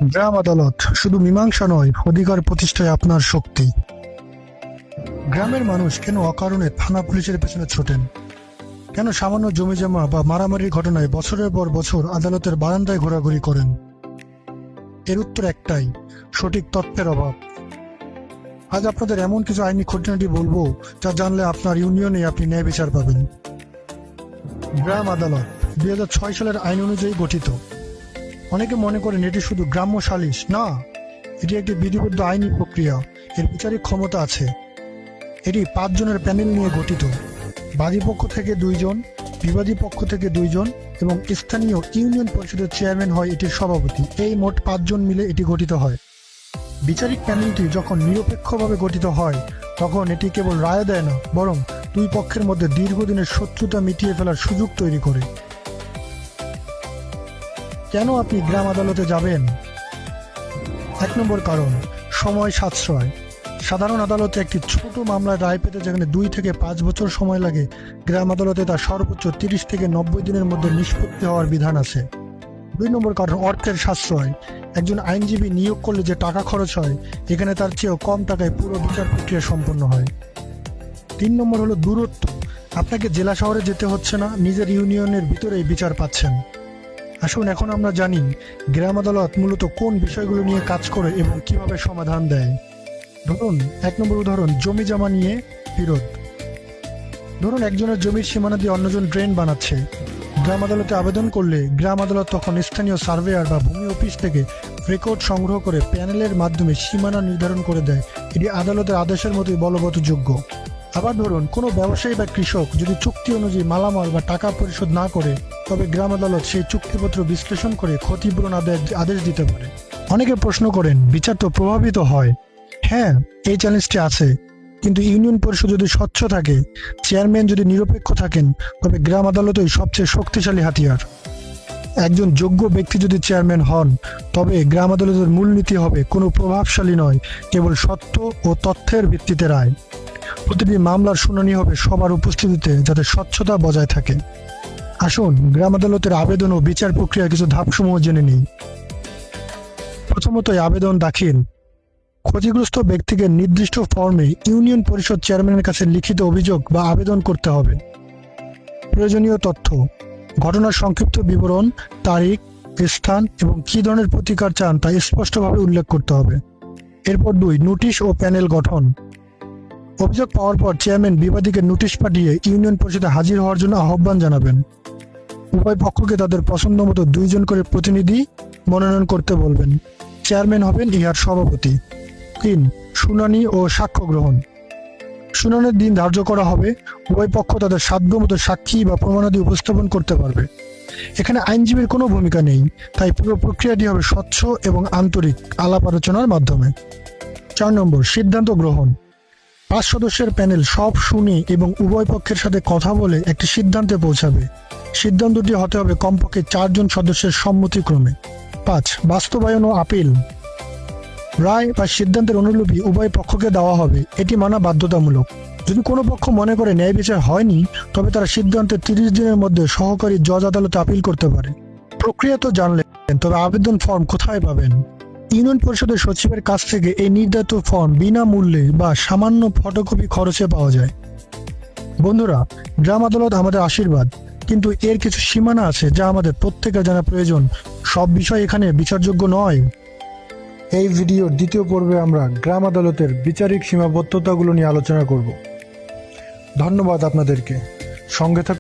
গ্রাম আদালত শুধু মীমাংসা নয়, অধিকার প্রতিষ্ঠায় আপনার শক্তি। গ্রামের মানুষ কেন অকারণে থানা পুলিশের পেছনে ছোটেন? কেন সামান্য জমিজমা বা মারামারির ঘটনায় বছরের পর বছর আদালতের বারান্দায় ঘোরাঘুরি করেন? এর উত্তর একটাই, সঠিক তথ্যের অভাব। আজ আপনাদের এমন কিছু আইনি খুঁটিনাটি বলবো যা জানলে আপনার ইউনিয়নে আপনি ন্যায় বিচার পাবেন। গ্রাম আদালত 2006 সালের আইন অনুযায়ী গঠিত। অনেকে মনে করেন এটি শুধু গ্রাম্য সালিশ। না, এটি একটি বিধিবদ্ধ আইনি প্রক্রিয়া। এর বিচারিক ক্ষমতা আছে। এটি 5 জনের প্যানেল নিয়ে গঠিত। বাদী পক্ষ থেকে 2 জন, বিবাদী পক্ষ থেকে 2 জন এবং স্থানীয় ইউনিয়ন পরিষদের চেয়ারম্যান হয় এটির সভাপতি। এই মোট 5 জন মিলে এটি গঠিত হয়। বিচারিক প্যানেলটি যখন নিরপেক্ষভাবে গঠিত হয় তখন এটি কেবল রায় দেয় না, বরং 2 পক্ষের মধ্যে দীর্ঘদিনের শত্রুতা মিটিয়ে ফেলার সুযোগ তৈরি করে। কেন আপনি গ্রাম আদালতে যাবেন? 1 নম্বর কারণ, সময় সাশ্রয়। সাধারণ আদালতে একটি ছোট মামলায় রায় পেতে যেখানে 2 থেকে 5 বছর সময় লাগে, গ্রাম আদালতে তা সর্বোচ্চ 30 থেকে 90 দিনের মধ্যে নিষ্পত্তি হওয়ার বিধান আছে। 2 নম্বর কারণ, অর্থের সাশ্রয়। একজন আইনজীবী নিয়োগ করলে যে টাকা খরচ হয়, এখানে তার চেয়েও কম টাকায় পুরো বিচার প্রক্রিয়া সম্পন্ন হয়। 3 নম্বর হলো দূরত্ব। আপনাকে জেলা শহরে যেতে হচ্ছে না, নিজের ইউনিয়নের ভিতরেই বিচার পাচ্ছেন। আসুন এখন আমরা জানি গ্রাম আদালত মূলত কোন বিষয়গুলো নিয়ে কাজ করে এবং কিভাবে সমাধান দেয়। ধরুন 1 নম্বর উদাহরণ, জমি জমা নিয়ে বিরোধ। ধরুন একজনের জমির সীমানা দিয়ে অন্যজন ড্রেন বানাচ্ছে। গ্রাম আদালতে আবেদন করলে গ্রাম আদালত তখন স্থানীয় সার্ভেয়ার বা ভূমি অফিস থেকে রেকর্ড সংগ্রহ করে প্যানেলের মাধ্যমে সীমানা নির্ধারণ করে দেয়। এটি আদালতের আদেশের মতোই বলবৎযোগ্য। আবার ধরুন কোনো ব্যবসায়ী বা কৃষক যদি চুক্তি অনুযায়ী মালামাল বা টাকা পরিশোধ না করে, তবে গ্রাম আদালত সেই চুক্তিপত্র বিশ্লেষণ করে ক্ষতিপূরণ আদেশ দিতে পারে। অনেকে প্রশ্ন করেন, বিচার তো প্রভাবিত হয়। হ্যাঁ, এই চ্যালেঞ্জটি আছে, কিন্তু ইউনিয়ন পরিষদ যদি স্বচ্ছ থাকে, চেয়ারম্যান যদি নিরপেক্ষ থাকেন, তবে গ্রাম আদালতই সবচেয়ে শক্তিশালী হাতিয়ার। একজন যোগ্য ব্যক্তি যদি চেয়ারম্যান হন, তবে গ্রাম আদালতের মূলনীতি হবে কোনো প্রভাবশালী নয়, কেবল সত্য ও তথ্যের ভিত্তিতে রায়। প্রতিটি মামলার শুনানি হবে সবার উপস্থিতিতে, যাতে স্বচ্ছতা বজায় থাকে। আসুন গ্রাম আদালতের আবেদন ও বিচার প্রক্রিয়ার কিছু ধাপসমূহ জেনে নিই। প্রথমতই আবেদন দাখিল। ক্ষতিগ্রস্ত ব্যক্তিকে নির্দিষ্ট ফর্মে ইউনিয়ন পরিষদ চেয়ারম্যানের কাছে লিখিত অভিযোগ বা আবেদন করতে হবে। প্রয়োজনীয় তথ্য: ঘটনার সংক্ষিপ্ত বিবরণ, তারিখ, স্থান এবং কী ধরনের প্রতিকার চান তা স্পষ্টভাবে উল্লেখ করতে হবে। এরপর 2, নোটিশ ও প্যানেল গঠন। অভিযোগ পাওয়ার পর চেয়ারম্যান বিবাদীকে নোটিশ পাঠিয়ে ইউনিয়ন পরিষদে হাজির হওয়ার জন্য আহ্বান জানাবেন। উভয় পক্ষকে তাদের পছন্দ মতো 2 জন করে প্রতিনিধি মনোনয়ন করতে বলবেন। চেয়ারম্যান হবেন ইহার সভাপতি। 3, শুনানি ও সাক্ষ্য গ্রহণ। শুনানির দিন ধার্য করা হবে। উভয় পক্ষ তাদের সাধ্যমতো সাক্ষী বা প্রমাণাদি উপস্থাপন করতে পারবে। এখানে আইনজীবীর কোনো ভূমিকা নেই, তাই পুরো প্রক্রিয়াটি হবে স্বচ্ছ এবং আন্তরিক আলাপ আলোচনার মাধ্যমে। 4 নম্বর, সিদ্ধান্ত গ্রহণ। 5 সদস্যের প্যানেল সব শুনে এবং উভয় পক্ষের সাথে কথা বলে একটি সিদ্ধান্তে পৌঁছাবে। সিদ্ধান্তটি হতে হবে কমপক্ষে 4 জন সদস্যের সম্মতিক্রমে। 5, বাস্তবায়ন ও আপিল। রায় বা সিদ্ধান্তের অনুলিপি উভয় পক্ষকে দেওয়া হবে। এটি মানা বাধ্যতামূলক। যদি কোনো পক্ষ মনে করে ন্যায় বিচার হয়নি, তবে তারা সিদ্ধান্তের 30 দিনের মধ্যে সহকারী জজ আদালতে আপিল করতে পারে। প্রক্রিয়া তো জানলেন, তবে আবেদন ফর্ম কোথায় পাবেন? ইউনিয়ন পরিষদের সচিবের কাছ থেকে এই নির্ধারিত ফর্ম বিনামূল্যে বা সামান্য ফটোকপি খরচে পাওয়া যায়। বন্ধুরা, গ্রাম আদালত আমাদের আশীর্বাদ, কিন্তু এর কিছু সীমানা আছে যা আমাদের প্রত্যেকের জানা প্রয়োজন। সব বিষয় এখানে বিচারযোগ্য নয়। এই ভিডিওর দ্বিতীয় পর্বে আমরা গ্রাম আদালতের বিচারিক সীমাবদ্ধতাগুলো নিয়ে আলোচনা করব। ধন্যবাদ আপনাদেরকে। সঙ্গে থাকুন।